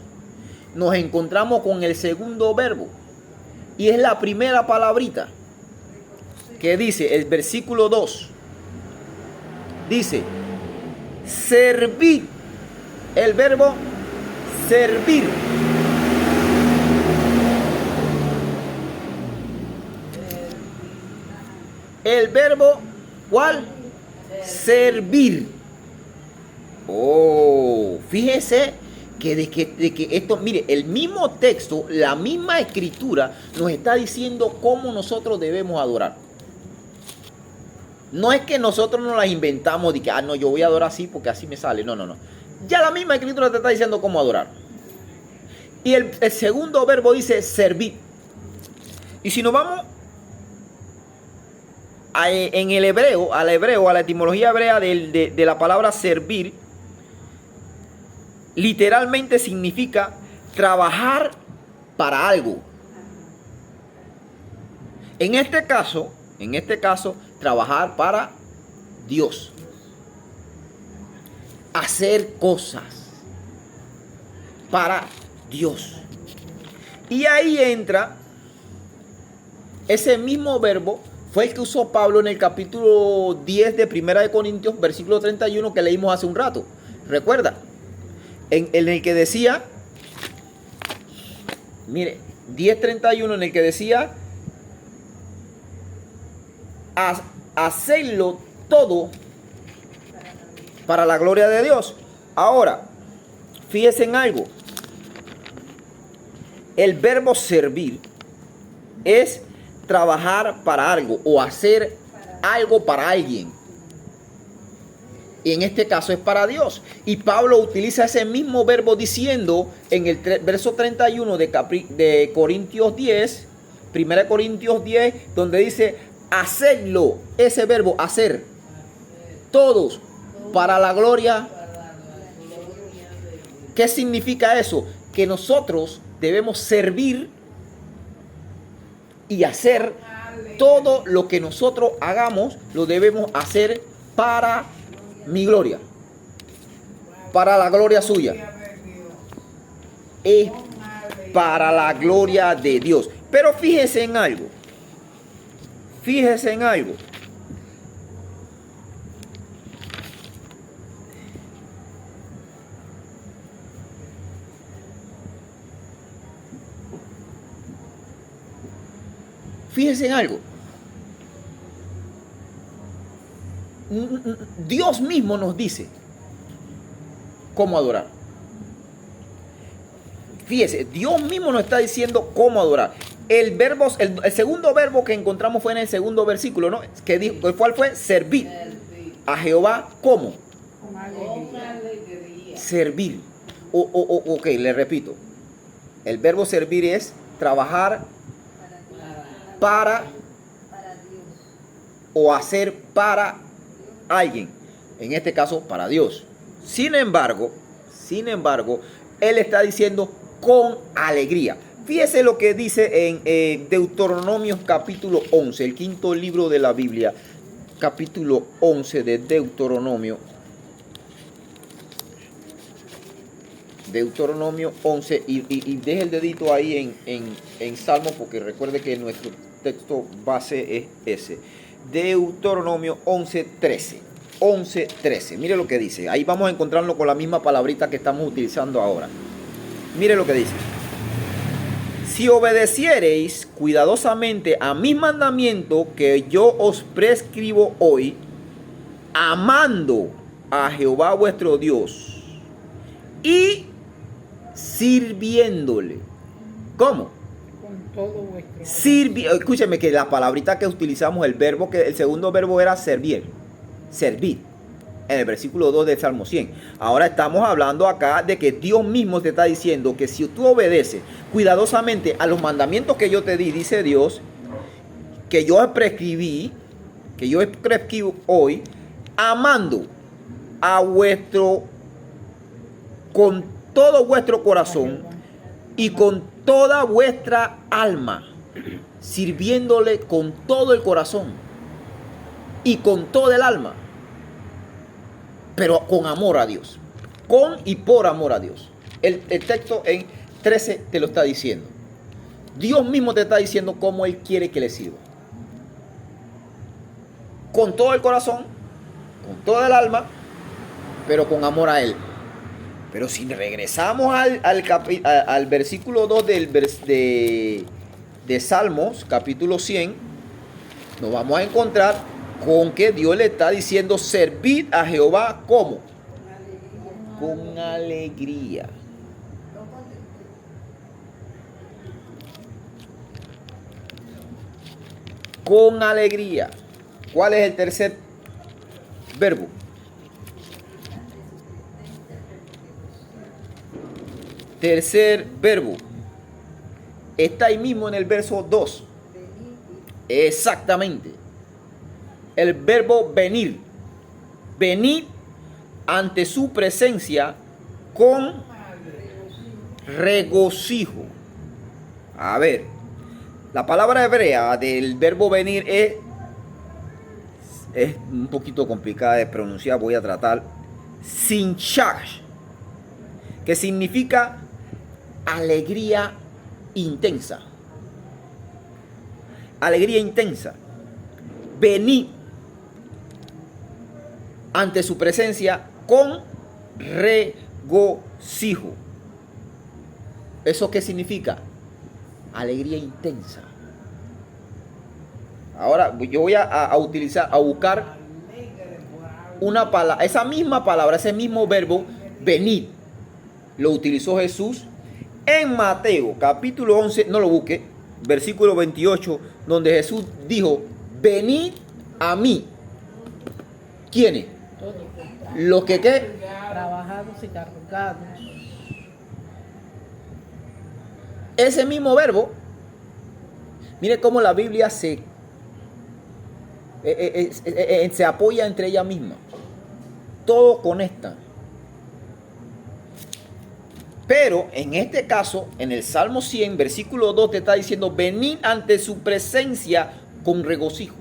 nos encontramos con el segundo verbo. Y es la primera palabrita que dice el versículo 2. Dice, servir. El verbo servir. El verbo, ¿cuál? Servir. Oh, fíjese que de que esto, mire, el mismo texto, la misma escritura nos está diciendo cómo nosotros debemos adorar. No es que nosotros nos las inventamos de que, no, yo voy a adorar así porque así me sale. No, no, no. Ya la misma escritura te está diciendo cómo adorar. Y el segundo verbo dice servir. Y si nos vamos en el hebreo, a la etimología hebrea de la palabra servir, literalmente significa trabajar para algo. En este caso, trabajar para Dios. Hacer cosas para Dios. Y ahí entra ese mismo verbo. Fue el que usó Pablo en el capítulo 10 de Primera de Corintios, versículo 31, que leímos hace un rato. ¿Recuerda? En el que decía, mire, 10:31, en el que decía, hacerlo todo para la gloria de Dios. Ahora, fíjense en algo. El verbo servir es trabajar para algo o hacer algo para alguien. Y en este caso es para Dios. Y Pablo utiliza ese mismo verbo diciendo en el verso 31 de Corintios 10, 1 Corintios 10, donde dice hacerlo, ese verbo hacer, todos para la gloria. ¿Qué significa eso? Que nosotros debemos servir y hacer todo lo que nosotros hagamos, lo debemos hacer para mi gloria, para la gloria suya. Es para la gloria de Dios. Pero fíjese en algo. Fíjese en algo. Fíjense en algo. Dios mismo nos dice cómo adorar. Fíjese, Dios mismo nos está diciendo cómo adorar. El segundo verbo que encontramos fue en el segundo versículo, ¿no? Que dijo, ¿cuál fue? Servir a Jehová, ¿cómo? Con alegría. Servir. Ok, le repito. El verbo servir es trabajar para Dios o hacer para alguien, en este caso para Dios. Sin embargo, él está diciendo con alegría. Fíjese lo que dice en Deuteronomio capítulo 11, el quinto libro de la Biblia, capítulo 11 de Deuteronomio. Deuteronomio 11 y deje el dedito ahí en Salmo, porque recuerde que nuestro texto base es ese. Deuteronomio 11:13. 11:13. Mire lo que dice. Ahí vamos a encontrarlo con la misma palabrita que estamos utilizando ahora. Mire lo que dice. Si obedeciereis cuidadosamente a mis mandamientos que yo os prescribo hoy, amando a Jehová vuestro Dios y sirviéndole. ¿Cómo? Con todo vuestro. Escúcheme que la palabrita que utilizamos, el segundo verbo era servir. Servir. En el versículo 2 del Salmo 100. Ahora estamos hablando acá de que Dios mismo te está diciendo que si tú obedeces cuidadosamente a los mandamientos que yo te di, dice Dios, que yo prescribí hoy, amando a con todo vuestro corazón, y con toda vuestra alma, sirviéndole con todo el corazón y con toda el alma, pero con amor a Dios, con y por amor a Dios. El texto en 13 te lo está diciendo. Dios mismo te está diciendo cómo Él quiere que le sirva. Con todo el corazón, con toda el alma, pero con amor a Él. Pero si regresamos al versículo 2 de Salmos, capítulo 100, nos vamos a encontrar con que Dios le está diciendo: servid a Jehová, ¿cómo? Con alegría. Con alegría. ¿Cuál es el tercer verbo? Tercer verbo. Está ahí mismo en el verso 2. Exactamente. El verbo venir. Venir ante su presencia con regocijo. A ver, la palabra hebrea del verbo venir es un poquito complicada de pronunciar. Voy a tratar. Sinchash, que significa alegría intensa. Alegría intensa. Venid ante su presencia con regocijo. ¿Eso qué significa? Alegría intensa. Ahora yo voy a buscar una palabra, esa misma palabra, ese mismo verbo, venid, lo utilizó Jesús en Mateo capítulo 11, no lo busque, versículo 28, donde Jesús dijo: venid a mí. ¿Quiénes? Todos. Los que ¿qué? Trabajados y cargados. Ese mismo verbo, mire cómo la Biblia se apoya entre ella misma. Todo conecta. Pero en este caso, en el Salmo 100, versículo 2, te está diciendo: venid ante su presencia con regocijo.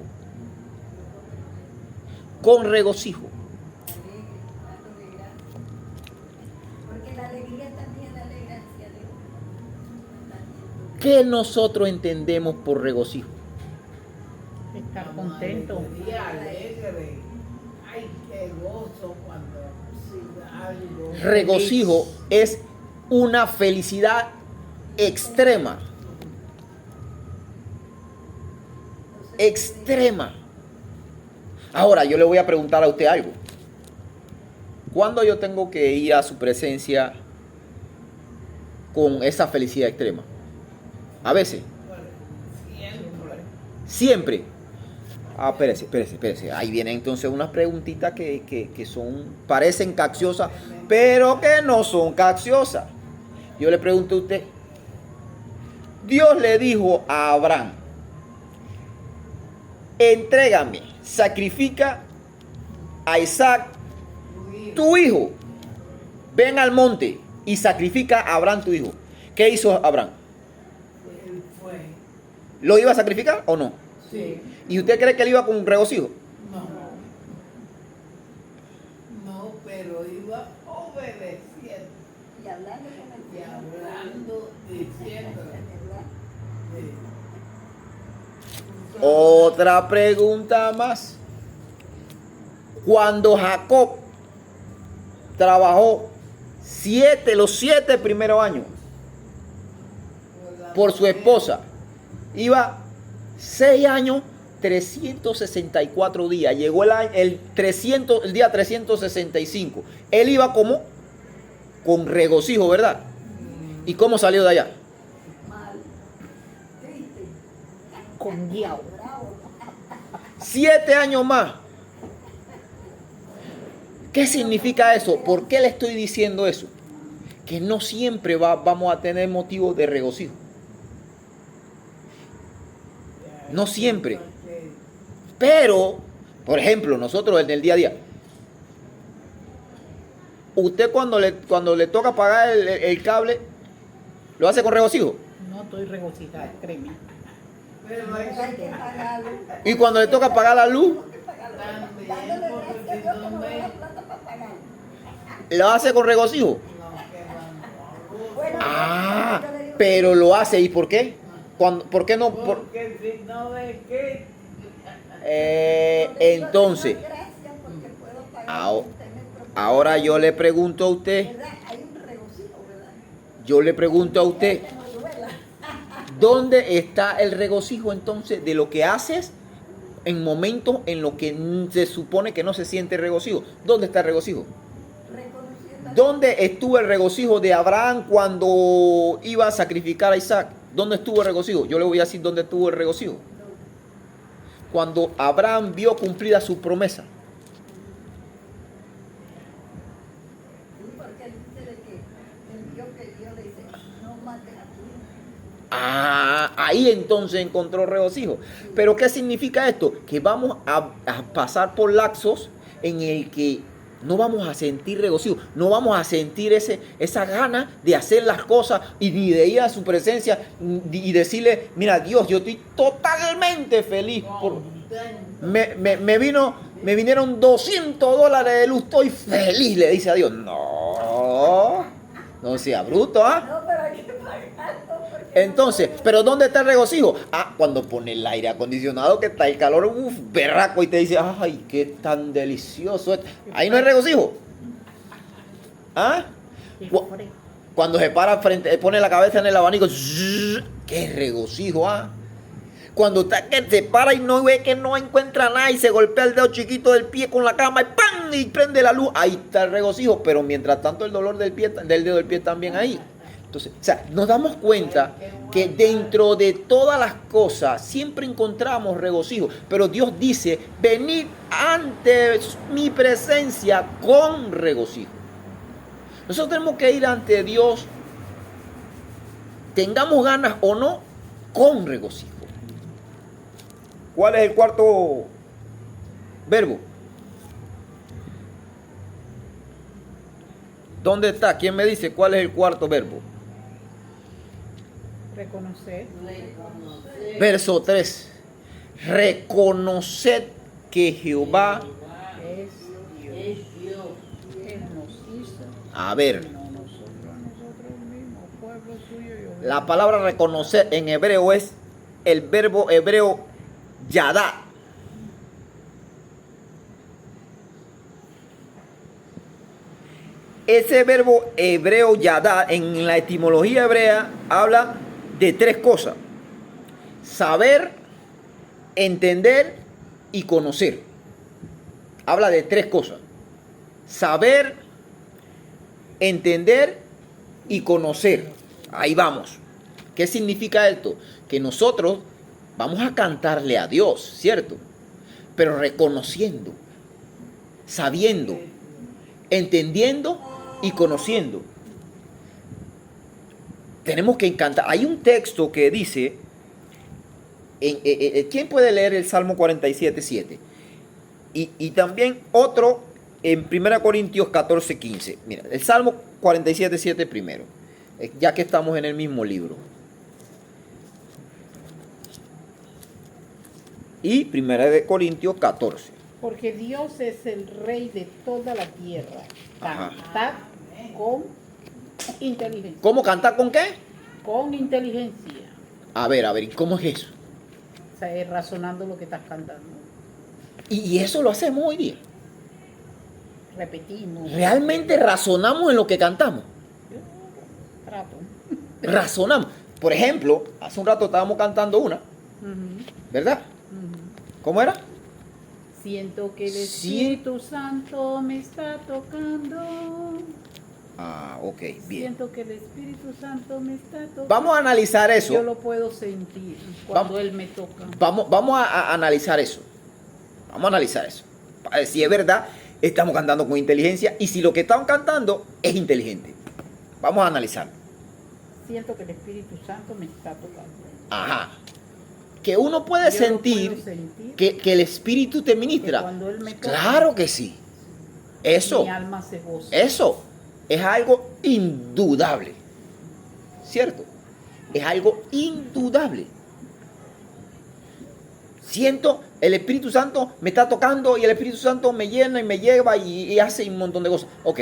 Con regocijo. Porque la alegría también da gracia a Dios. ¿Qué nosotros entendemos por regocijo? Estar contento. Día alegre. Ay, qué gozo cuando sí, algo. Regocijo es una felicidad extrema. Extrema. Ahora yo le voy a preguntar a usted algo. ¿Cuándo yo tengo que ir a su presencia con esa felicidad extrema? A veces. Siempre. Ah, espérese. Ahí vienen entonces unas preguntitas que parecen capciosas, pero que no son capciosas. Yo le pregunto a usted. Dios le dijo a Abraham: entrégame, sacrifica a Isaac, tu hijo. Ven al monte y sacrifica a Abraham, tu hijo. ¿Qué hizo Abraham? Él fue. ¿Lo iba a sacrificar o no? Sí. ¿Y usted cree que él iba con regocijo? No. No, pero iba obedeciendo Y hablando con el y Señor. hablando, diciendo. Sí. Otra pregunta más. Cuando Jacob trabajó los 7 primeros años por su esposa, iba 6 años, 364 días. Llegó el día 365. Él iba como con regocijo, ¿verdad? ¿Y cómo salió de allá? Mal, triste, Con guiao. bravo. 7 años más. ¿Qué significa eso? ¿Por qué le estoy diciendo eso? Que no siempre vamos a tener motivos de regocijo. No siempre. Pero, por ejemplo, nosotros en el día a día, usted cuando le toca pagar el cable, ¿Lo hace con regocijo? No estoy regocijada, créeme. Pero hay Hay que pagarlo. Y cuando le toca pagar la luz, Hay que pagarlo. También, Dándole porque gracias a si Dios no que nos da me- la plata para pagar. lo hace con regocijo. no quedan Bueno, Ah, yo le digo, pero lo hace. ¿Y por qué? ¿Por qué no? porque si no de qué, yo le digo, Entonces, Señor, gracias porque puedo pagar Ahora- lo que usted me propone. ahora yo le pregunto a usted, ¿Verdad? Hay un regocijo, ¿verdad? yo le pregunto a usted, Que nos duela. ¿dónde está el regocijo entonces de lo que haces en momentos en los que se supone que no se siente regocijo? ¿Dónde está el regocijo? Reconociendo a ¿Dónde estuvo el regocijo de Abraham cuando iba a sacrificar a Isaac? ¿Dónde estuvo el regocijo? Yo le voy a decir dónde estuvo el regocijo. Cuando Abraham vio cumplida su promesa. Sí, porque él dice de que el Dios que Dios le dice, no mates a tu hijo. Ahí entonces encontró regocijo. Pero ¿qué significa esto? Que vamos a pasar por lapsos en el que no vamos a sentir regocijo, no vamos a sentir esa gana de hacer las cosas y ni de ir a su presencia y decirle, mira Dios, yo estoy totalmente feliz. Me vinieron $200 de luz, estoy feliz, le dice a Dios. No sea bruto, ¿ah? No, pero hay que pagarlo. Porque Entonces, ¿pero dónde está el regocijo? Cuando pone el aire acondicionado, que está el calor, berraco, y te dice, ay, qué tan delicioso es. Ahí no hay regocijo. Y Cu- fresco. Cuando se para frente, pone la cabeza en el abanico, qué regocijo, Cuando está que se para y no ve que no encuentra nada y se golpea el dedo chiquito del pie con la cama y ¡pam! Y prende la luz, ahí está el regocijo, pero mientras tanto el dolor del dedo del pie también ahí. Entonces, o sea, nos damos cuenta que dentro de todas las cosas siempre encontramos regocijo, pero Dios dice, venid ante mi presencia con regocijo. Nosotros tenemos que ir ante Dios, tengamos ganas o no, con regocijo. ¿Cuál es el cuarto verbo? ¿Dónde está? ¿Quién me dice cuál es el cuarto verbo? Reconocer. Verso 3. Reconoced que Jehová. Es Dios. Él nos hizo. A ver, No nosotros mismos, pueblo suyo y ovejas. la palabra reconocer en hebreo es el verbo hebreo yadá. Ese verbo hebreo yadá en la etimología hebrea habla de tres cosas: saber, entender y conocer. Habla de tres cosas: saber, entender y conocer. Ahí vamos. ¿Qué significa esto? Que nosotros vamos a cantarle a Dios, ¿cierto? Pero reconociendo, sabiendo, entendiendo y conociendo. Tenemos que cantar. Hay un texto que dice, ¿quién puede leer el Salmo 47:7? Y también otro en 1 Corintios 14:15. Mira, el Salmo 47:7 primero, ya que estamos en el mismo libro. Y 1 Corintios 14. Porque Dios es el rey de toda la tierra. Ajá. Cantad con inteligencia. ¿Cómo cantar con qué? Con inteligencia. A ver, ¿y cómo es eso? O sea, es razonando lo que estás cantando. Y eso lo hacemos hoy día. Repetimos. ¿Realmente razonamos en lo que cantamos? Trato. Razonamos. Por ejemplo, hace un rato estábamos cantando una, Ujú, ¿verdad? ujú. ¿Cómo era? Siento que el Sí. Espíritu Santo me está tocando. Ok, bien. Siento que el Espíritu Santo me está tocando. Vamos a analizar Yo eso. lo puedo sentir cuando Vamos. Él me toca. Vamos a analizar eso. Vamos a analizar eso. Para ver si es verdad, estamos cantando con inteligencia y si lo que estamos cantando es inteligente. Vamos a analizarlo. Siento que el Espíritu Santo me está tocando. Ajá. Que uno puede Yo lo sentir puedo sentir que el Espíritu te que ministra. cuando Él me toca, Claro que sí. Eso. mi alma se goza. Eso es algo indudable. ¿cierto? Es algo indudable. Siento, el Espíritu Santo me está tocando y el Espíritu Santo me llena y me lleva y hace un montón de cosas. Ok,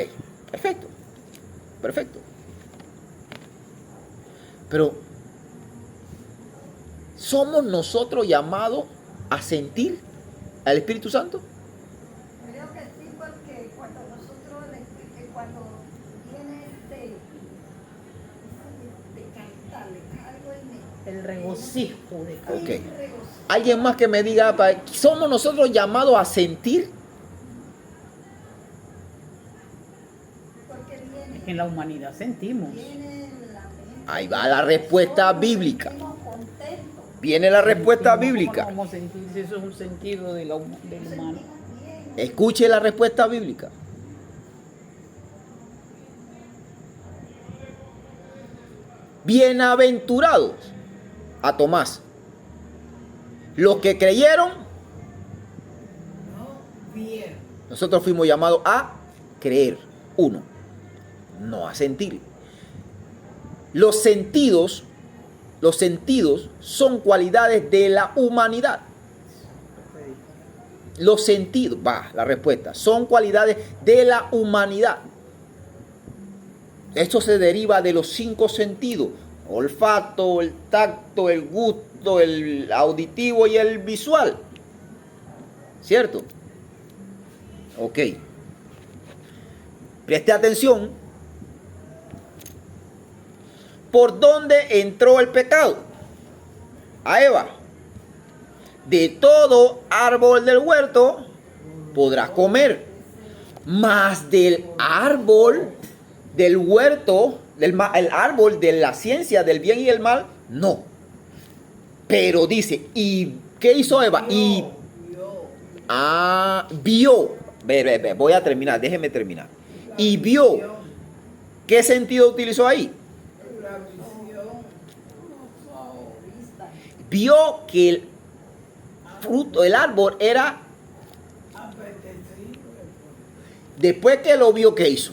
perfecto, perfecto. Pero, ¿somos nosotros llamados a sentir al Espíritu Santo? Creo que sí, porque cuando nosotros, cuando viene de cantarle algo en mí. El regocijo de cada Ok. Alguien más que me diga, ¿somos nosotros llamados a sentir? Porque viene, En la humanidad sentimos. viene la mente. Ahí va la respuesta bíblica. Sentimos contentos, Viene la respuesta ¿Cómo bíblica. no vamos a sentir si eso es un sentido del humano? sentimos bien. Escuche la respuesta bíblica. Bienaventurados a Tomás. Los que creyeron, No bien. nosotros fuimos llamados a creer. Uno, no a sentir. Los sentidos son cualidades de la humanidad. Los sentidos, va, la respuesta, son cualidades de la humanidad. Esto se deriva de los 5 sentidos: olfato, el tacto, el gusto, el auditivo y el visual. ¿Cierto? Ok. Preste atención. ¿Por dónde entró el pecado? A Eva. De todo árbol del huerto podrás comer, mas del árbol del huerto, el árbol de la ciencia del bien y el mal, no. Pero dice, ¿y qué hizo Eva? Y vio. Voy a terminar, déjeme terminar. Y vio. ¿Qué sentido utilizó ahí? La visión. Vio que el fruto, el árbol era, Apetecible. después que lo vio, ¿qué hizo?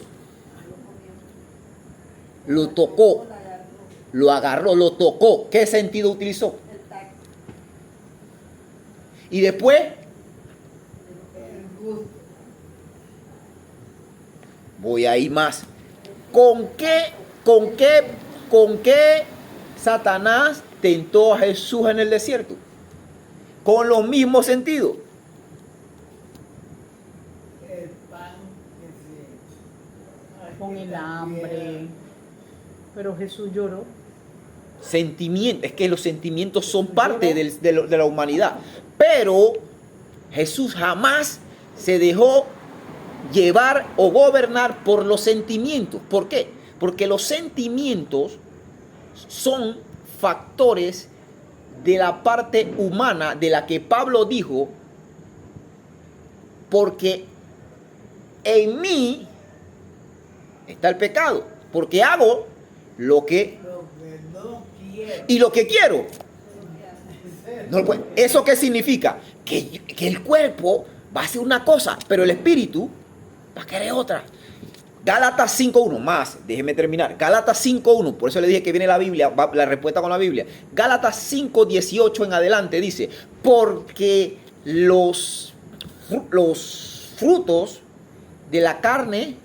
Lo tocó, lo agarró, lo tocó. ¿Qué sentido utilizó? El tacto. Y después, El gusto. voy a ir más. ¿Con qué Satanás tentó a Jesús en el desierto? Con los mismos sentidos. El pan que se. Con el hambre. Pero Jesús lloró. Sentimientos, es que los sentimientos son parte de la humanidad. Pero Jesús jamás se dejó llevar o gobernar por los sentimientos. ¿Por qué? Porque los sentimientos son factores de la parte humana de la que Pablo dijo, porque en mí está el pecado, porque hago lo que Lo que no quiero. y lo que quiero. No, pues, ¿eso qué significa? Que el cuerpo va a hacer una cosa, pero el espíritu va a querer otra. Gálatas 5.1, más, déjeme terminar. Gálatas 5.1, por eso le dije que viene la Biblia, la respuesta con la Biblia. Gálatas 5.18 en adelante dice, porque los frutos de la carne,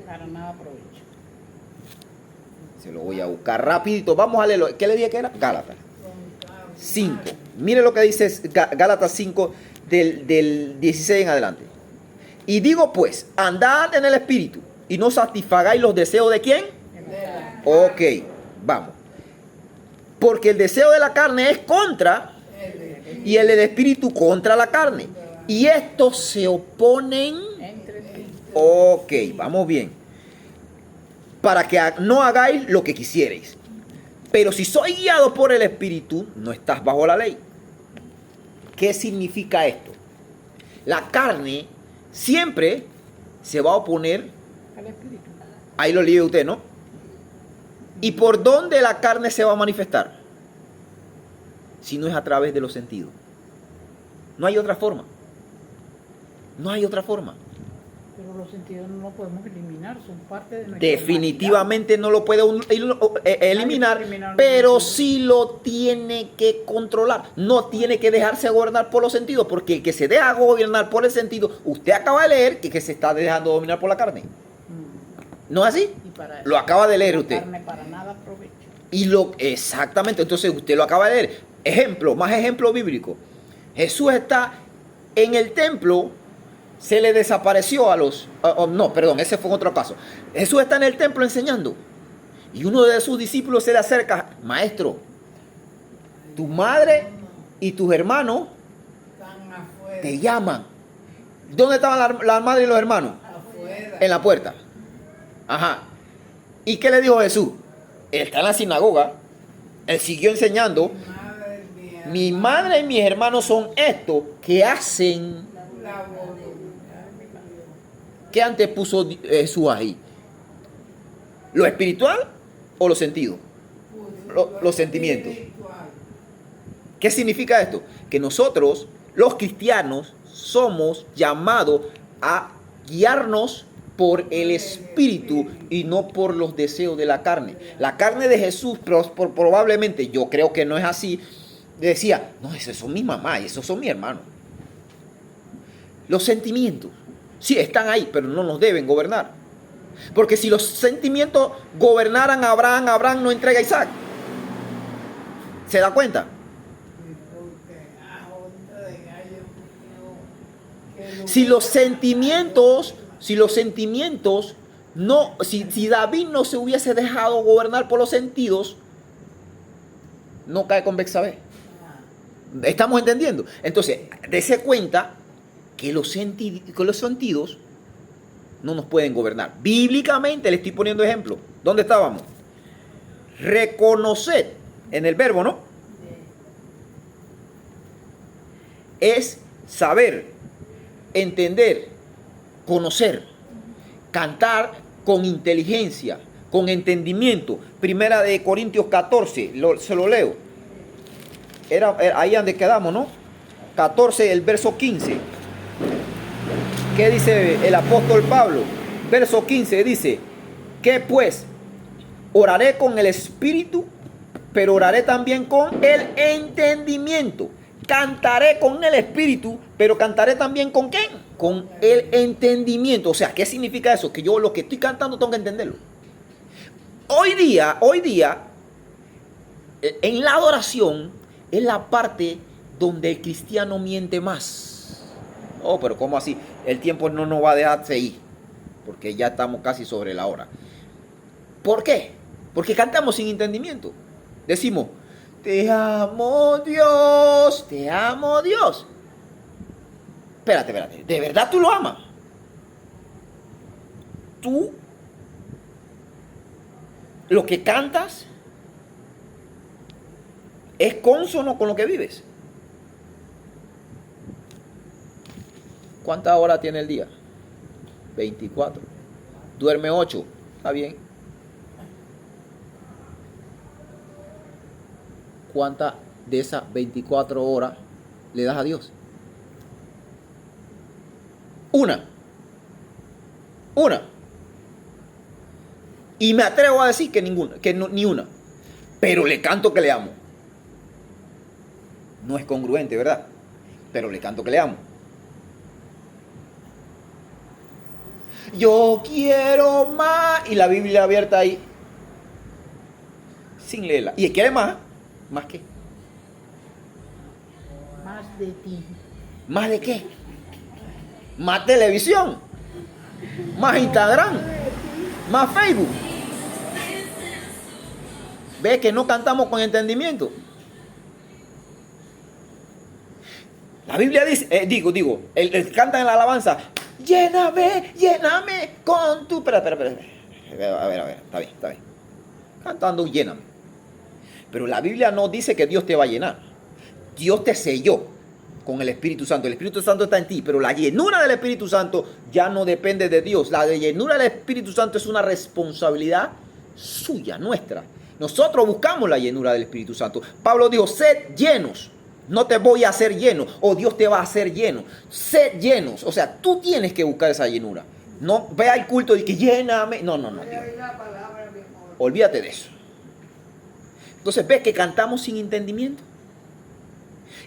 Para nada provecho. se lo voy a buscar rapidito, vamos a leerlo. ¿Qué le dije que era? Gálatas 5. Mire lo que dice Gálatas 5 del 16 en adelante. Y digo pues, andad en el espíritu y no satisfagáis los deseos de ¿quién? Ok, vamos. Porque el deseo de la carne es contra y el del espíritu contra la carne. Y estos se oponen. Entre sí. Ok, vamos bien. Para que no hagáis lo que quisierais. Pero si sois guiados por el espíritu, no estás bajo la ley. ¿Qué significa esto? La carne siempre se va a oponer. Al espíritu. Ahí lo lee usted, ¿no? ¿Y por dónde la carne se va a manifestar? Si no es a través de los sentidos. No hay otra forma. No hay otra forma. Pero los sentidos no los podemos eliminar, son parte de nuestra Definitivamente no lo puede eliminar, eliminar, pero no. sí lo tiene que controlar. No tiene que dejarse gobernar por los sentidos, porque el que se deja gobernar por el sentido, usted acaba de leer que se está dejando dominar por la carne. humanidad. ¿No es así? Y para Lo acaba de leer la usted. carne para nada aprovecha. Exactamente, entonces usted lo acaba de leer. Ejemplo, más ejemplo bíblico. Jesús está en el templo, se le desapareció a los... no, perdón, ese fue otro caso. Jesús está en el templo enseñando y uno de sus discípulos se le acerca: maestro, tu madre y tus hermanos Están afuera. te llaman. ¿Dónde estaban la madre y los hermanos? Afuera. En la puerta. Ajá. ¿Y qué le dijo Jesús? Él está en la sinagoga, él siguió enseñando. Mi madre y mis hermanos son estos que hacen. La voluntad de Dios. ¿Qué antes puso Jesús ahí? ¿Lo espiritual o los sentidos? Los sentimientos. Espiritual. ¿Qué significa esto? Que nosotros, los cristianos, somos llamados a guiarnos por el Espíritu y no por los deseos de la carne. La carne de Jesús probablemente, yo creo que no es así, decía: no, esos son mi mamá y esos son mi hermano. Los sentimientos, sí, están ahí, pero no nos deben gobernar. Porque si los sentimientos gobernaran a Abraham, Abraham no entrega a Isaac. ¿Se da cuenta? Si los sentimientos no, si David no se hubiese dejado gobernar por los sentidos, no cae con Betsabé. ¿Estamos entendiendo? Entonces, dése cuenta que los sentidos no nos pueden gobernar. Bíblicamente le estoy poniendo ejemplo. ¿Dónde estábamos? Reconocer, en el verbo, ¿no? Es saber, entender, conocer, cantar con inteligencia, con entendimiento. Primera de Corintios 14, se lo leo. Era ahí donde quedamos, ¿no? 14, el verso 15. ¿Qué dice el apóstol Pablo? Verso 15 dice: ¿qué pues? Oraré con el espíritu, pero oraré también con el entendimiento. Cantaré con el espíritu, pero cantaré también ¿con qué? Con el entendimiento. O sea, ¿qué significa eso? Que yo lo que estoy cantando tengo que entenderlo. Hoy día, en la adoración es la parte donde el cristiano miente más. Oh, pero ¿cómo así? El tiempo no nos va a dejar seguir, porque ya estamos casi sobre la hora. ¿Por qué? Porque cantamos sin entendimiento. Decimos: te amo Dios, te amo Dios. Espérate, ¿de verdad tú lo amas? ¿Tú lo que cantas es consono con lo que vives? ¿Cuántas horas tiene el día? 24. Duerme 8. Está bien. ¿Cuántas de esas 24 horas le das a Dios? Una. Y me atrevo a decir que ninguna, ni una. Pero le canto que le amo. No es congruente, ¿verdad? Pero le canto que le amo. Yo quiero más. Y la Biblia abierta ahí, sin leerla. ¿Y quiere más? ¿Más qué? Más de ti. ¿Más de qué? Más televisión. Más Instagram. Más Facebook. ¿Ve que no cantamos con entendimiento? La Biblia dice, él canta en la alabanza: lléname con tu... Espera. A ver, está bien. Cantando lléname. Pero la Biblia no dice que Dios te va a llenar. Dios te selló con el Espíritu Santo. El Espíritu Santo está en ti, pero la llenura del Espíritu Santo ya no depende de Dios. La llenura del Espíritu Santo es una responsabilidad suya, nuestra. Nosotros buscamos la llenura del Espíritu Santo. Pablo dijo: sed llenos. No te voy a hacer lleno, o Dios te va a hacer lleno. Sed llenos. O sea, tú tienes que buscar esa llenura. No ve al culto y que lléname. No, no, no. Voy a oír la palabra, mi amor. Olvídate de eso. Entonces ves que cantamos sin entendimiento.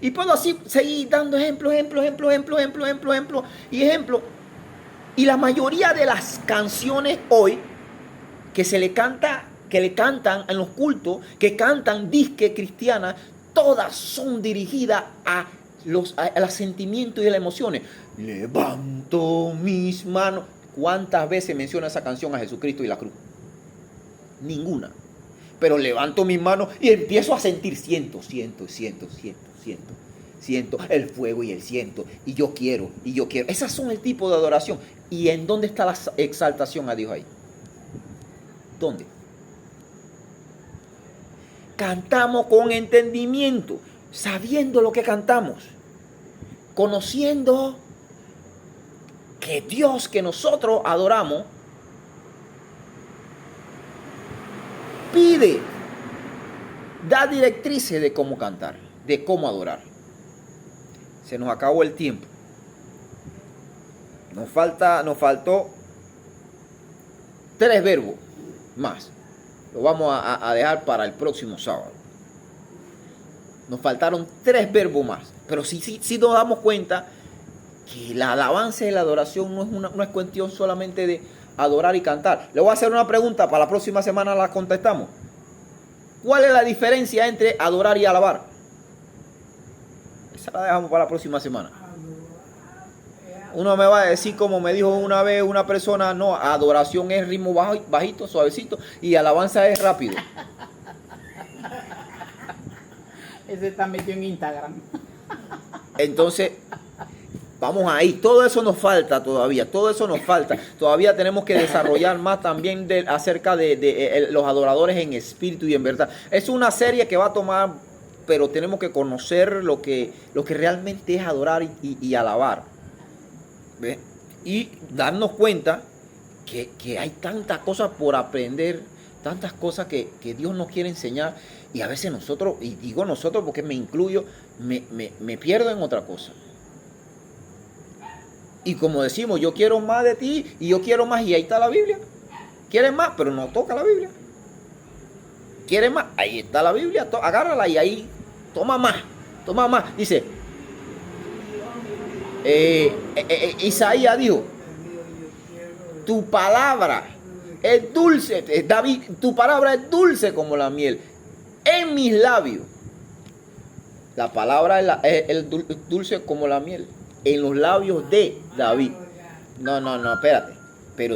Y puedo así seguir dando ejemplo. Y la mayoría de las canciones hoy que se le canta, que le cantan en los cultos, que cantan disque cristianas, todas son dirigidas a los sentimientos y a las emociones. Levanto mis manos. ¿Cuántas veces menciona esa canción a Jesucristo y la cruz? Ninguna. Pero levanto mis manos y empiezo a sentir, siento el fuego y el siento, y yo quiero. Esas son el tipo de adoración. ¿Y en dónde está la exaltación a Dios ahí? ¿Dónde? Cantamos con entendimiento, sabiendo lo que cantamos, conociendo que Dios que nosotros adoramos pide, da directrices de cómo cantar, de cómo adorar. Se nos acabó el tiempo. Nos faltó 3 verbos más. Lo vamos a dejar para el próximo sábado. Nos faltaron 3 verbos más. Pero sí nos damos cuenta que la alabanza y la adoración no es cuestión solamente de adorar y cantar. Le voy a hacer una pregunta, para la próxima semana la contestamos. ¿Cuál es la diferencia entre adorar y alabar? Esa la dejamos para la próxima semana. Uno me va a decir, como me dijo una vez una persona, no, adoración es ritmo bajito, suavecito, y alabanza es rápido. Ese está metido en Instagram. Entonces, vamos ahí. Todo eso nos falta todavía. Todavía tenemos que desarrollar más también acerca de los adoradores en espíritu y en verdad. Es una serie que va a tomar, pero tenemos que conocer lo que realmente es adorar y alabar. ¿Ve? Y darnos cuenta que hay tantas cosas por aprender, tantas cosas que Dios nos quiere enseñar, y a veces nosotros, y digo nosotros porque me incluyo, me pierdo en otra cosa. Y como decimos, yo quiero más de ti y yo quiero más, y ahí está la Biblia. ¿Quieres más? Pero no toca la Biblia. ¿Quieres más? Ahí está la Biblia, agárrala y ahí toma más. Dice, Isaías dijo, tu palabra es dulce, David, tu palabra es dulce como la miel en mis labios. La palabra es dulce como la miel en los labios de David. No, espérate. Pero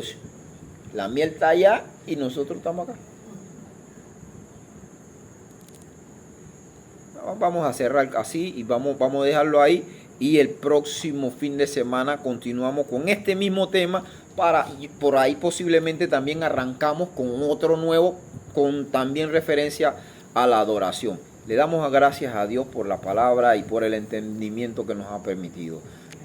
la miel está allá y nosotros estamos acá. Vamos a cerrar así y vamos a dejarlo ahí. Y el próximo fin de semana continuamos con este mismo tema. Por ahí posiblemente también arrancamos con otro nuevo, con también referencia a la adoración. Le damos gracias a Dios por la palabra y por el entendimiento que nos ha permitido.